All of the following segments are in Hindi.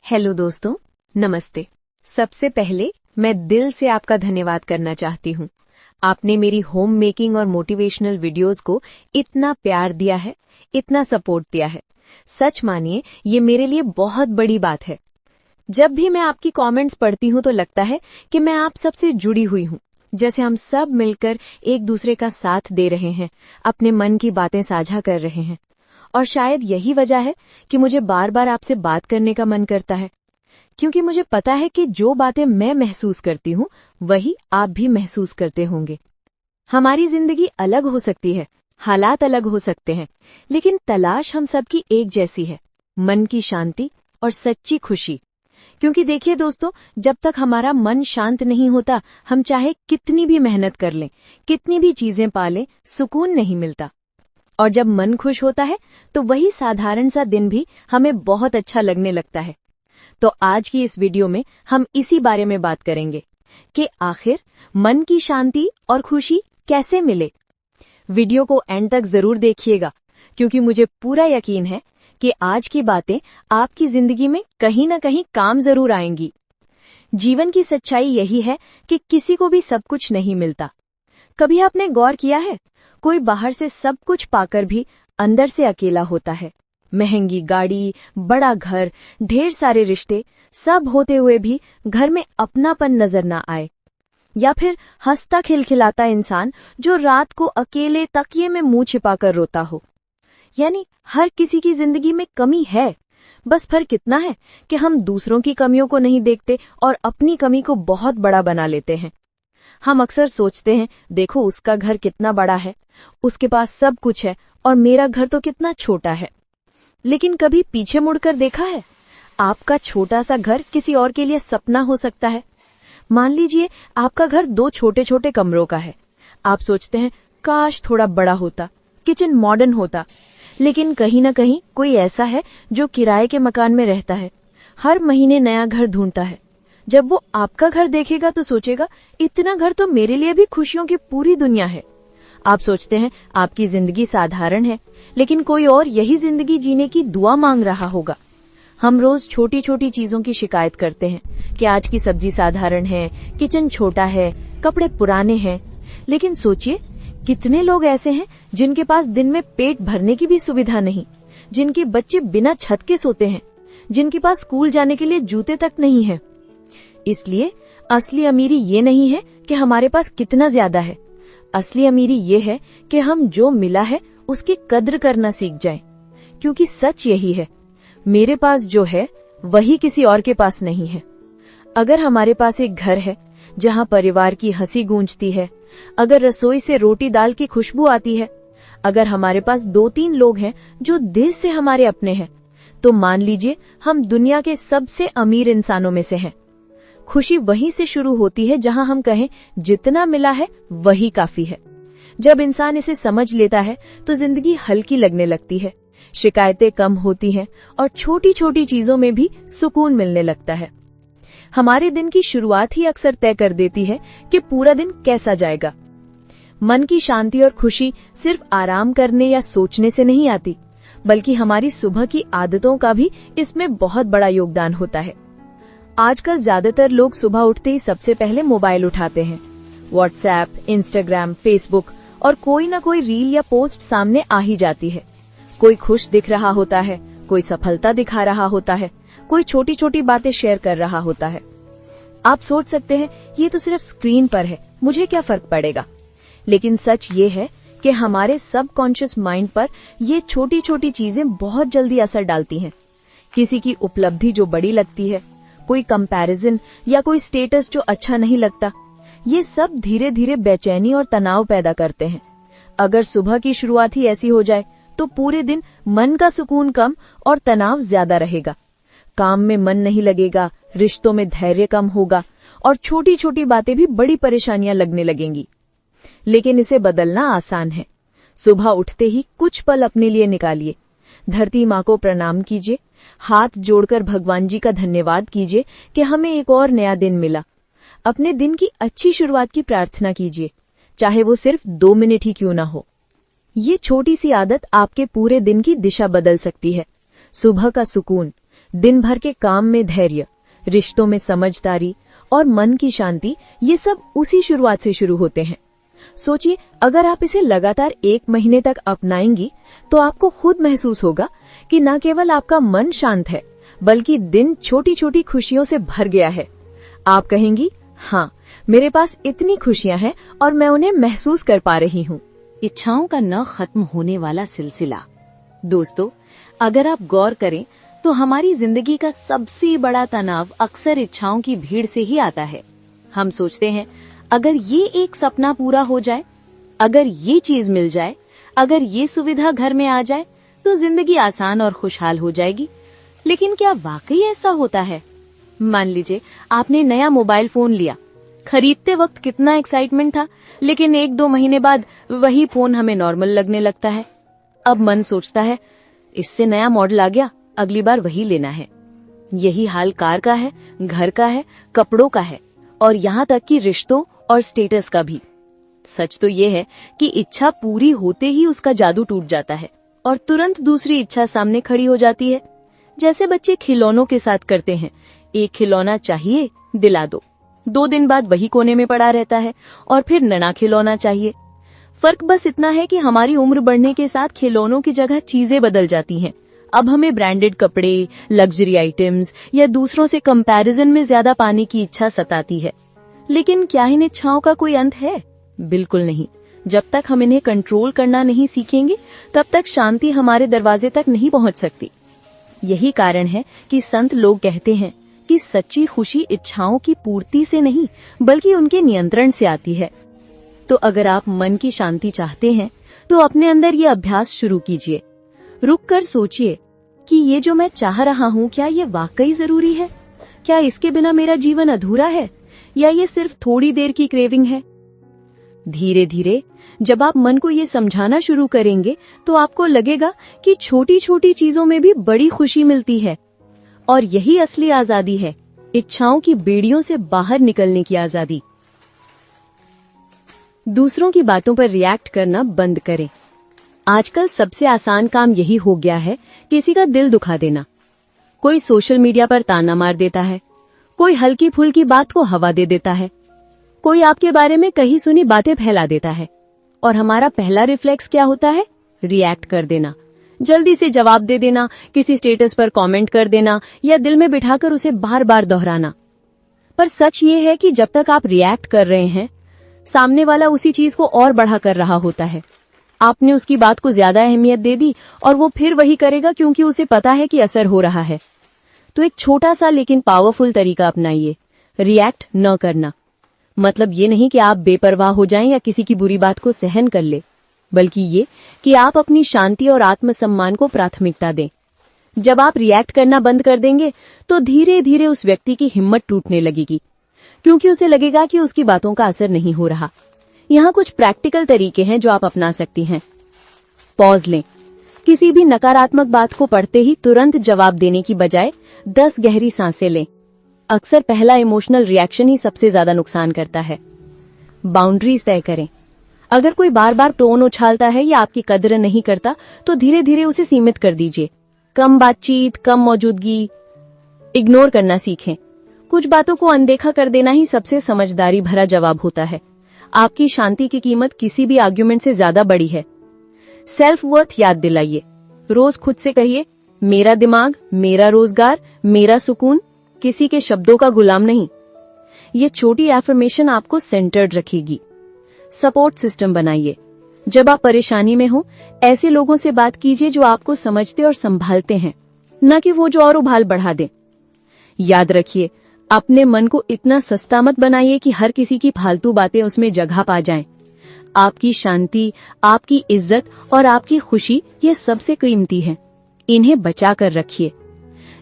हेलो दोस्तों, नमस्ते। सबसे पहले मैं दिल से आपका धन्यवाद करना चाहती हूँ। आपने मेरी होम मेकिंग और मोटिवेशनल वीडियोस को इतना प्यार दिया है, इतना सपोर्ट दिया है। सच मानिए, ये मेरे लिए बहुत बड़ी बात है। जब भी मैं आपकी कमेंट्स पढ़ती हूँ तो लगता है कि मैं आप सबसे जुड़ी हुई हूँ, जैसे हम सब मिलकर एक दूसरे का साथ दे रहे हैं, अपने मन की बातें साझा कर रहे हैं। और शायद यही वजह है कि मुझे बार बार आपसे बात करने का मन करता है, क्योंकि मुझे पता है कि जो बातें मैं महसूस करती हूँ वही आप भी महसूस करते होंगे। हमारी जिंदगी अलग हो सकती है, हालात अलग हो सकते हैं, लेकिन तलाश हम सबकी एक जैसी है, मन की शांति और सच्ची खुशी। क्योंकि देखिए दोस्तों, जब तक हमारा मन शांत नहीं होता, हम चाहे कितनी भी मेहनत कर लें, कितनी भी चीजें पा लें, सुकून नहीं मिलता। और जब मन खुश होता है तो वही साधारण सा दिन भी हमें बहुत अच्छा लगने लगता है। तो आज की इस वीडियो में हम इसी बारे में बात करेंगे कि आखिर मन की शांति और खुशी कैसे मिले। वीडियो को एंड तक जरूर देखिएगा, क्योंकि मुझे पूरा यकीन है कि आज की बातें आपकी जिंदगी में कहीं न कहीं काम जरूर आएंगी। जीवन की सच्चाई यही है कि किसी को भी सब कुछ नहीं मिलता। कभी आपने गौर किया है, कोई बाहर से सब कुछ पाकर भी अंदर से अकेला होता है। महंगी गाड़ी, बड़ा घर, ढेर सारे रिश्ते, सब होते हुए भी घर में अपनापन नजर ना आए। या फिर हंसता खिलखिलाता इंसान जो रात को अकेले तकिए में मुंह छिपाकर रोता हो। यानी हर किसी की जिंदगी में कमी है, बस फर्क इतना है कि हम दूसरों की कमियों को नहीं देखते और अपनी कमी को बहुत बड़ा बना लेते हैं। हम अक्सर सोचते हैं, देखो उसका घर कितना बड़ा है, उसके पास सब कुछ है और मेरा घर तो कितना छोटा है। लेकिन कभी पीछे मुड़कर देखा है? आपका छोटा सा घर किसी और के लिए सपना हो सकता है। मान लीजिए आपका घर 2 छोटे छोटे कमरों का है। आप सोचते हैं, काश थोड़ा बड़ा होता, किचन मॉडर्न होता। लेकिन कहीं न कहीं कोई ऐसा है जो किराए के मकान में रहता है, हर महीने नया घर ढूंढता है। जब वो आपका घर देखेगा तो सोचेगा, इतना घर तो मेरे लिए भी खुशियों की पूरी दुनिया है। आप सोचते हैं आपकी जिंदगी साधारण है, लेकिन कोई और यही जिंदगी जीने की दुआ मांग रहा होगा। हम रोज छोटी छोटी चीजों की शिकायत करते हैं कि आज की सब्जी साधारण है, किचन छोटा है, कपड़े पुराने हैं। लेकिन सोचिए, कितने लोग ऐसे हैं जिनके पास दिन में पेट भरने की भी सुविधा नहीं, जिनके बच्चे बिना छत के सोते हैं, जिनके पास स्कूल जाने के लिए जूते तक नहीं है। इसलिए असली अमीरी ये नहीं है कि हमारे पास कितना ज्यादा है। असली अमीरी ये है कि हम जो मिला है उसकी कद्र करना सीख जाएं। क्योंकि सच यही है, मेरे पास जो है वही किसी और के पास नहीं है। अगर हमारे पास एक घर है जहां परिवार की हंसी गूंजती है, अगर रसोई से रोटी दाल की खुशबू आती है, अगर हमारे पास 2-3 लोग हैं जो दिल से हमारे अपने हैं, तो मान लीजिए हम दुनिया के सबसे अमीर इंसानों में से हैं। खुशी वहीं से शुरू होती है जहां हम कहें, जितना मिला है वही काफी है। जब इंसान इसे समझ लेता है तो जिंदगी हल्की लगने लगती है, शिकायतें कम होती हैं और छोटी छोटी चीजों में भी सुकून मिलने लगता है। हमारे दिन की शुरुआत ही अक्सर तय कर देती है कि पूरा दिन कैसा जाएगा। मन की शांति और खुशी सिर्फ आराम करने या सोचने से नहीं आती, बल्कि हमारी सुबह की आदतों का भी इसमें बहुत बड़ा योगदान होता है। आजकल ज्यादातर लोग सुबह उठते ही सबसे पहले मोबाइल उठाते हैं। व्हाट्सएप, इंस्टाग्राम, फेसबुक और कोई न कोई रील या पोस्ट सामने आ ही जाती है। कोई खुश दिख रहा होता है, कोई सफलता दिखा रहा होता है, कोई छोटी छोटी बातें शेयर कर रहा होता है। आप सोच सकते हैं, ये तो सिर्फ स्क्रीन पर है, मुझे क्या फर्क पड़ेगा। लेकिन सच ये है कि हमारे सबकॉन्शियस माइंड पर ये छोटी छोटी चीजें बहुत जल्दी असर डालती हैं। किसी की उपलब्धि जो बड़ी लगती है, कोई कंपैरिजन या कोई स्टेटस जो अच्छा नहीं लगता, ये सब धीरे धीरे बेचैनी और तनाव पैदा करते हैं। अगर सुबह की शुरुआत ही ऐसी हो जाए तो पूरे दिन मन का सुकून कम और तनाव ज्यादा रहेगा। काम में मन नहीं लगेगा, रिश्तों में धैर्य कम होगा और छोटी छोटी बातें भी बड़ी परेशानियां लगने लगेंगी। लेकिन इसे बदलना आसान है। सुबह उठते ही कुछ पल अपने लिए निकालिए। धरती माँ को प्रणाम कीजिए, हाथ जोड़कर भगवान जी का धन्यवाद कीजिए कि हमें एक और नया दिन मिला। अपने दिन की अच्छी शुरुआत की प्रार्थना कीजिए, चाहे वो सिर्फ 2 मिनट ही क्यों ना हो। ये छोटी सी आदत आपके पूरे दिन की दिशा बदल सकती है। सुबह का सुकून, दिन भर के काम में धैर्य, रिश्तों में समझदारी और मन की शांति, ये सब उसी शुरुआत से शुरू होते हैं। सोचिए, अगर आप इसे लगातार 1 महीने तक अपनाएंगी तो आपको खुद महसूस होगा कि न केवल आपका मन शांत है, बल्कि दिन छोटी छोटी खुशियों से भर गया है। आप कहेंगी, हाँ, मेरे पास इतनी खुशियां हैं और मैं उन्हें महसूस कर पा रही हूँ। इच्छाओं का न खत्म होने वाला सिलसिला। दोस्तों, अगर आप गौर करें तो हमारी जिंदगी का सबसे बड़ा तनाव अक्सर इच्छाओं की भीड़ से ही आता है। हम सोचते हैं, अगर ये एक सपना पूरा हो जाए, अगर ये चीज मिल जाए, अगर ये सुविधा घर में आ जाए तो जिंदगी आसान और खुशहाल हो जाएगी। लेकिन क्या वाकई ऐसा होता है? मान लीजिए आपने नया मोबाइल फोन लिया। खरीदते वक्त कितना एक्साइटमेंट था, लेकिन 1-2 महीने बाद वही फोन हमें नॉर्मल लगने लगता है। अब मन सोचता है, इससे नया मॉडल आ गया, अगली बार वही लेना है। यही हाल कार का है, घर का है, कपड़ों का है और यहाँ तक कि रिश्तों और स्टेटस का भी। सच तो ये है कि इच्छा पूरी होते ही उसका जादू टूट जाता है और तुरंत दूसरी इच्छा सामने खड़ी हो जाती है। जैसे बच्चे खिलौनों के साथ करते हैं, एक खिलौना चाहिए, दिला दो। 2 दिन बाद वही कोने में पड़ा रहता है और फिर नया खिलौना चाहिए। फर्क बस इतना है कि हमारी उम्र बढ़ने के साथ खिलौनों की जगह चीजें बदल जाती हैं। अब हमें ब्रांडेड कपड़े, लग्जरी आइटम्स या दूसरों से कंपैरिजन में ज्यादा पाने की इच्छा सताती है। लेकिन क्या इन इच्छाओं का कोई अंत है? बिल्कुल नहीं। जब तक हम इन्हें कंट्रोल करना नहीं सीखेंगे, तब तक शांति हमारे दरवाजे तक नहीं पहुंच सकती। यही कारण है कि संत लोग कहते हैं कि सच्ची खुशी इच्छाओं की पूर्ति से नहीं, बल्कि उनके नियंत्रण से आती है। तो अगर आप मन की शांति चाहते हैं, तो अपने अंदर ये अभ्यास शुरू कीजिए। रुक कर सोचिए कि ये जो मैं चाह रहा हूँ, क्या ये वाकई जरूरी है? क्या इसके बिना मेरा जीवन अधूरा है, या ये सिर्फ थोड़ी देर की क्रेविंग है? धीरे धीरे जब आप मन को ये समझाना शुरू करेंगे, तो आपको लगेगा कि छोटी छोटी चीजों में भी बड़ी खुशी मिलती है। और यही असली आजादी है, इच्छाओं की बेड़ियों से बाहर निकलने की आजादी। दूसरों की बातों पर रिएक्ट करना बंद करें। आजकल सबसे आसान काम यही हो गया है, किसी का दिल दुखा देना। कोई सोशल मीडिया पर ताना मार देता है, कोई हल्की फुल्की बात को हवा दे देता है, कोई आपके बारे में कही सुनी बातें फैला देता है। और हमारा पहला रिफ्लेक्स क्या होता है? रिएक्ट कर देना, जल्दी से जवाब दे देना, किसी स्टेटस पर कमेंट कर देना या दिल में बिठाकर उसे बार बार दोहराना। पर सच ये है कि जब तक आप रिएक्ट कर रहे हैं, सामने वाला उसी चीज को और बढ़ा कर रहा होता है। आपने उसकी बात को ज्यादा अहमियत दे दी और वो फिर वही करेगा, क्योंकि उसे पता है कि असर हो रहा है। तो एक छोटा सा लेकिन पावरफुल तरीका अपनाइए, रिएक्ट न करना। मतलब ये नहीं कि आप बेपरवाह हो जाएं या किसी की बुरी बात को सहन कर ले, बल्कि ये कि आप अपनी शांति और आत्मसम्मान को प्राथमिकता दें। जब आप रिएक्ट करना बंद कर देंगे, तो धीरे धीरे उस व्यक्ति की हिम्मत टूटने लगेगी, क्योंकि उसे लगेगा कि उसकी बातों का असर नहीं हो रहा। यहाँ कुछ प्रैक्टिकल तरीके हैं जो आप अपना सकती हैं। पॉज लें। किसी भी नकारात्मक बात को पढ़ते ही तुरंत जवाब देने की बजाय 10 गहरी सांसें लें। अक्सर पहला इमोशनल रिएक्शन ही सबसे ज्यादा नुकसान करता है। बाउंड्रीज तय करें। अगर कोई बार बार टोन उछालता है या आपकी कदर नहीं करता, तो धीरे धीरे उसे सीमित कर दीजिए। कम बातचीत, कम मौजूदगी, इग्नोर करना सीखें। कुछ बातों को अनदेखा कर देना ही सबसे समझदारी भरा जवाब होता है। आपकी शांति की कीमत किसी भी आर्ग्यूमेंट से ज्यादा बड़ी है। सेल्फ वर्थ याद दिलाइए। रोज खुद से कहिए, मेरा दिमाग, मेरा रोजगार, मेरा सुकून, किसी के शब्दों का गुलाम नहीं। ये छोटी एफर्मेशन आपको सेंटर्ड रखेगी। सपोर्ट सिस्टम बनाइए। जब आप परेशानी में हो, ऐसे लोगों से बात कीजिए जो आपको समझते और संभालते हैं, न कि वो जो और उबाल बढ़ा दें। याद रखिए, अपने मन को इतना सस्ता मत बनाइए कि हर किसी की फालतू बातें उसमें जगह पा जाएं। आपकी शांति, आपकी इज्जत और आपकी खुशी ये सबसे कीमती है। इन्हें बचा कर रखिए।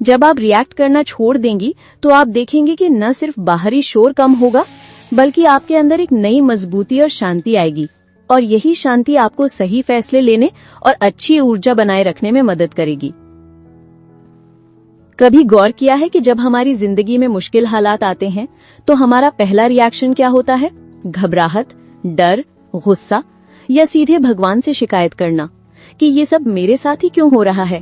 जब आप रिएक्ट करना छोड़ देंगी, तो आप देखेंगे कि न सिर्फ बाहरी शोर कम होगा, बल्कि आपके अंदर एक नई मजबूती और शांति आएगी। और यही शांति आपको सही फैसले लेने और अच्छी ऊर्जा बनाए रखने में मदद करेगी। कभी गौर किया है कि जब हमारी जिंदगी में मुश्किल हालात आते हैं, तो हमारा पहला रिएक्शन क्या होता है? घबराहट, डर, गुस्सा या सीधे भगवान से शिकायत करना कि ये सब मेरे साथ ही क्यों हो रहा है।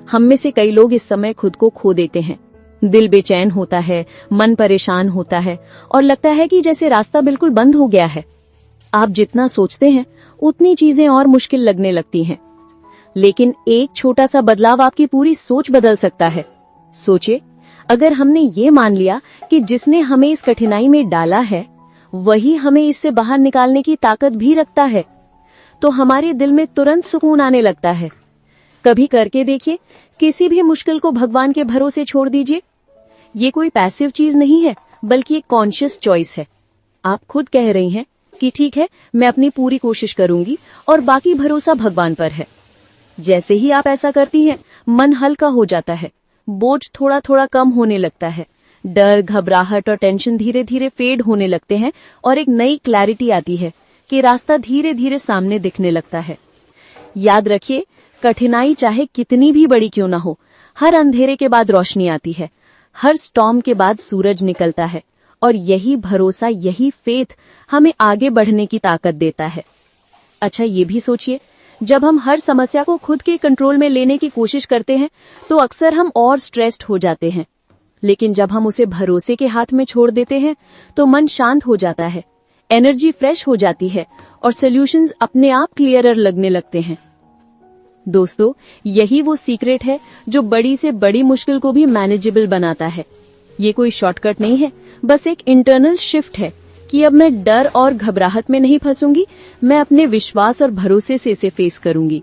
हम में से कई लोग इस समय खुद को खो देते हैं। दिल बेचैन होता है, मन परेशान होता है और लगता है कि जैसे रास्ता बिल्कुल बंद हो गया है। आप जितना सोचते हैं उतनी चीजें और मुश्किल लगने लगती हैं। लेकिन एक छोटा सा बदलाव आपकी पूरी सोच बदल सकता है। सोचिए, अगर हमने ये मान लिया कि जिसने हमें इस कठिनाई में डाला है वही हमें इससे बाहर निकालने की ताकत भी रखता है, तो हमारे दिल में तुरंत सुकून आने लगता है। कभी करके देखिए, किसी भी मुश्किल को भगवान के भरोसे छोड़ दीजिए। ये कोई पैसिव चीज नहीं है, बल्कि एक कॉन्शियस चॉइस है। आप खुद कह रही हैं कि ठीक है, मैं अपनी पूरी कोशिश करूंगी और बाकी भरोसा भगवान पर है। जैसे ही आप ऐसा करती हैं, मन हल्का हो जाता है, बोझ थोड़ा थोड़ा कम होने लगता है, डर, घबराहट और टेंशन धीरे धीरे फेड होने लगते हैं और एक नई क्लैरिटी आती है कि रास्ता धीरे धीरे सामने दिखने लगता है। याद रखिए, कठिनाई चाहे कितनी भी बड़ी क्यों ना हो, हर अंधेरे के बाद रोशनी आती है, हर स्टॉर्म के बाद सूरज निकलता है और यही भरोसा, यही फेथ हमें आगे बढ़ने की ताकत देता है। अच्छा, ये भी सोचिए, जब हम हर समस्या को खुद के कंट्रोल में लेने की कोशिश करते हैं तो अक्सर हम और स्ट्रेस्ड हो जाते हैं। लेकिन जब हम उसे भरोसे के हाथ में छोड़ देते हैं तो मन शांत हो जाता है, एनर्जी फ्रेश हो जाती है और सॉल्यूशंस अपने आप क्लियरर लगने लगते हैं। दोस्तों, यही वो सीक्रेट है जो बड़ी से बड़ी मुश्किल को भी मैनेजेबल बनाता है। ये कोई शॉर्टकट नहीं है, बस एक इंटरनल शिफ्ट है कि अब मैं डर और घबराहट में नहीं फंसूंगी, मैं अपने विश्वास और भरोसे से इसे फेस करूंगी।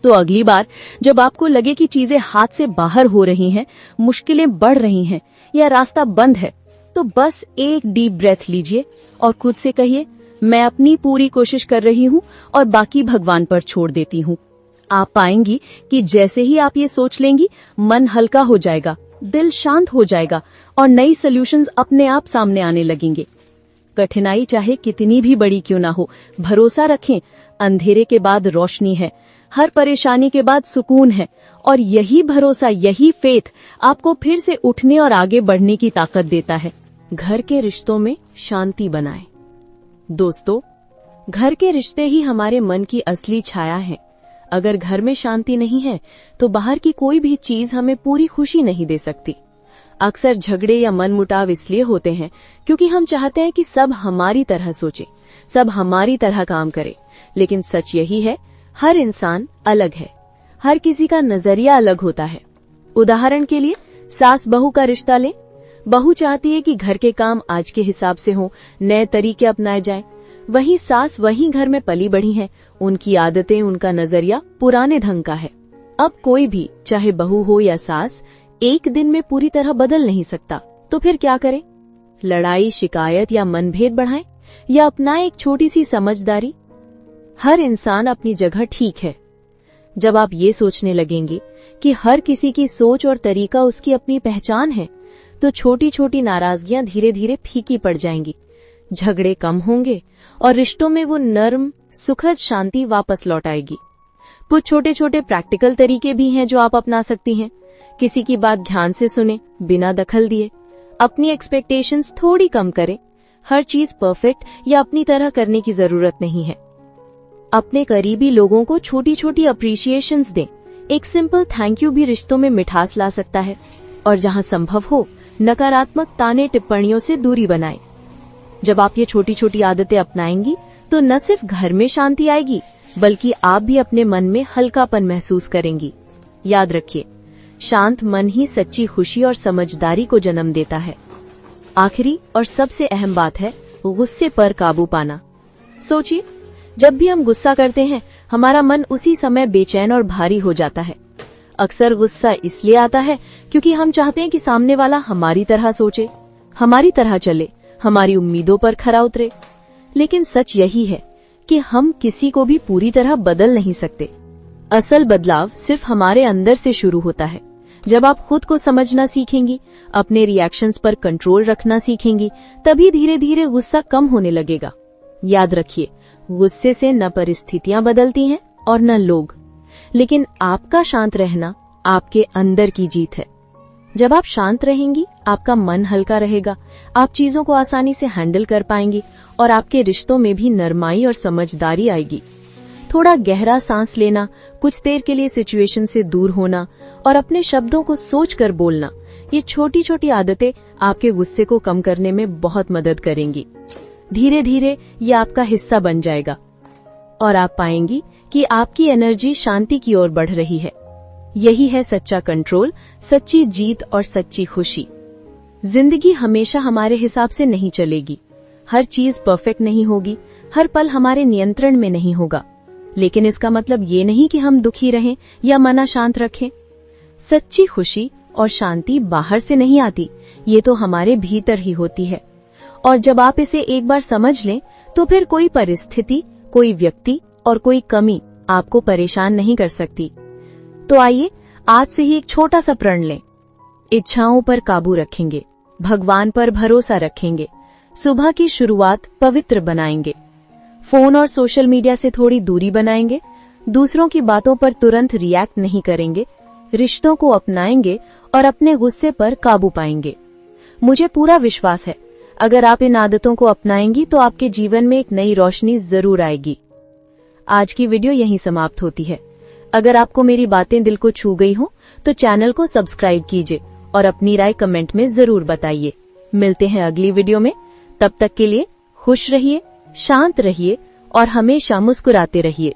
तो अगली बार जब आपको लगे कि चीजें हाथ से बाहर हो रही हैं, मुश्किलें बढ़ रही हैं या रास्ता बंद है, तो बस एक डीप ब्रेथ लीजिए और खुद से कहिए, मैं अपनी पूरी कोशिश कर रही हूँ और बाकी भगवान पर छोड़ देती हूँ। आप पाएंगी कि जैसे ही आप ये सोच लेंगी, मन हल्का हो जाएगा, दिल शांत हो जाएगा और नई सॉल्यूशंस अपने आप सामने आने लगेंगे। कठिनाई चाहे कितनी भी बड़ी क्यों ना हो, भरोसा रखें, अंधेरे के बाद रोशनी है, हर परेशानी के बाद सुकून है और यही भरोसा, यही फेथ आपको फिर से उठने और आगे बढ़ने की ताकत देता है। घर के रिश्तों में शांति बनाएं। दोस्तों, घर के रिश्ते ही हमारे मन की असली छाया है। अगर घर में शांति नहीं है तो बाहर की कोई भी चीज हमें पूरी खुशी नहीं दे सकती। अक्सर झगड़े या मनमुटाव इसलिए होते हैं क्योंकि हम चाहते हैं कि सब हमारी तरह सोचे, सब हमारी तरह काम करे। लेकिन सच यही है, हर इंसान अलग है, हर किसी का नजरिया अलग होता है। उदाहरण के लिए सास बहू का रिश्ता लें। बहू चाहती है कि घर के काम आज के हिसाब से हों, नए तरीके अपनाए जाएं। वहीं सास वहीं घर में पली बढ़ी हैं, उनकी आदतें, उनका नजरिया पुराने ढंग का है। अब कोई भी, चाहे बहू हो या सास, एक दिन में पूरी तरह बदल नहीं सकता। तो फिर क्या करें? लड़ाई, शिकायत या मनभेद बढ़ाएं या अपनाएं एक छोटी सी समझदारी? हर इंसान अपनी जगह ठीक है। जब आप ये सोचने लगेंगे कि हर किसी की सोच और तरीका उसकी अपनी पहचान है, तो छोटी छोटी नाराजगियां धीरे धीरे फीकी पड़ जाएंगी, झगड़े कम होंगे और रिश्तों में वो नर्म, सुखद शांति वापस लौट आएगी। कुछ छोटे छोटे प्रैक्टिकल तरीके भी हैं जो आप अपना सकती हैं। किसी की बात ध्यान से सुने, बिना दखल दिए। अपनी एक्सपेक्टेशंस थोड़ी कम करें। हर चीज परफेक्ट या अपनी तरह करने की जरूरत नहीं है। अपने करीबी लोगों को छोटी छोटी अप्रिशिएशंस दें। एक सिंपल थैंक यू भी रिश्तों में मिठास ला सकता है। और जहां संभव हो, नकारात्मक ताने टिप्पणियों से दूरी बनाएं। जब आप ये छोटी छोटी आदतें अपनाएंगी तो न सिर्फ घर में शांति आएगी, बल्कि आप भी अपने मन में हल्कापन महसूस करेंगी। याद रखिए, शांत मन ही सच्ची खुशी और समझदारी को जन्म देता है। आखिरी और सबसे अहम बात है गुस्से पर काबू पाना। सोचिए, जब भी हम गुस्सा करते हैं, हमारा मन उसी समय बेचैन और भारी हो जाता है। अक्सर गुस्सा इसलिए आता है क्योंकि हम चाहते हैं कि सामने वाला हमारी तरह सोचे, हमारी तरह चले, हमारी उम्मीदों पर खरा उतरे। लेकिन सच यही है कि हम किसी को भी पूरी तरह बदल नहीं सकते। असल बदलाव सिर्फ हमारे अंदर से शुरू होता है। जब आप खुद को समझना सीखेंगी, अपने रिएक्शंस पर कंट्रोल रखना सीखेंगी, तभी धीरे धीरे गुस्सा कम होने लगेगा। याद रखिए, गुस्से से न परिस्थितियां बदलती हैं और न लोग, लेकिन आपका शांत रहना आपके अंदर की जीत है। जब आप शांत रहेंगी, आपका मन हल्का रहेगा, आप चीजों को आसानी से हैंडल कर पाएंगी और आपके रिश्तों में भी नरमाई और समझदारी आएगी। थोड़ा गहरा सांस लेना, कुछ देर के लिए सिचुएशन से दूर होना और अपने शब्दों को सोचकर बोलना, ये छोटी छोटी आदतें आपके गुस्से को कम करने में बहुत मदद करेंगी। धीरे धीरे ये आपका हिस्सा बन जाएगा और आप पाएंगी कि आपकी एनर्जी शांति की ओर बढ़ रही है। यही है सच्चा कंट्रोल, सच्ची जीत और सच्ची खुशी। जिंदगी हमेशा हमारे हिसाब से नहीं चलेगी, हर चीज परफेक्ट नहीं होगी, हर पल हमारे नियंत्रण में नहीं होगा, लेकिन इसका मतलब ये नहीं कि हम दुखी रहें या मन शांत रखें। सच्ची खुशी और शांति बाहर से नहीं आती, ये तो हमारे भीतर ही होती है। और जब आप इसे एक बार समझ लें तो फिर कोई परिस्थिति, कोई व्यक्ति और कोई कमी आपको परेशान नहीं कर सकती। तो आइए आज से ही एक छोटा सा प्रण लें। इच्छाओं पर काबू रखेंगे, भगवान पर भरोसा रखेंगे, सुबह की शुरुआत पवित्र बनाएंगे, फोन और सोशल मीडिया से थोड़ी दूरी बनाएंगे, दूसरों की बातों पर तुरंत रिएक्ट नहीं करेंगे, रिश्तों को अपनाएंगे और अपने गुस्से पर काबू पाएंगे। मुझे पूरा विश्वास है, अगर आप इन आदतों को अपनाएंगी तो आपके जीवन में एक नई रोशनी जरूर आएगी। आज की वीडियो यहीं समाप्त होती है। अगर आपको मेरी बातें दिल को छू गई हो तो चैनल को सब्सक्राइब कीजिए और अपनी राय कमेंट में जरूर बताइए। मिलते हैं अगली वीडियो में, तब तक के लिए खुश रहिए, शांत रहिए और हमेशा मुस्कुराते रहिए।